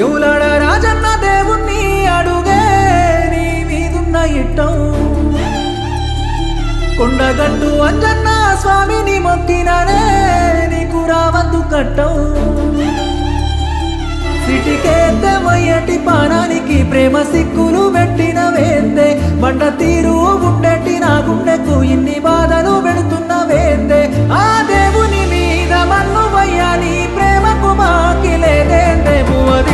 ఎవలాడ రాజన్న దేవుణ్ణి అడుగే నీ మీదున్న ఇట్టం కొండగట్టు అంజన్న స్వామిని మొక్కిననే నీకు రావద్దు కట్టం సిటికేద్దే మొయ్యటి పానానికి ప్రేమ సిక్కులు పెట్టిన వేందే బండ తీరు ఉండేటి నా గుండెకు ఇన్ని బాధలు పెడుతున్న వేందే ఆ దేవుని మీద మన్ను వయ్యాలి ప్రేమకు మాకి లేదేందే భువది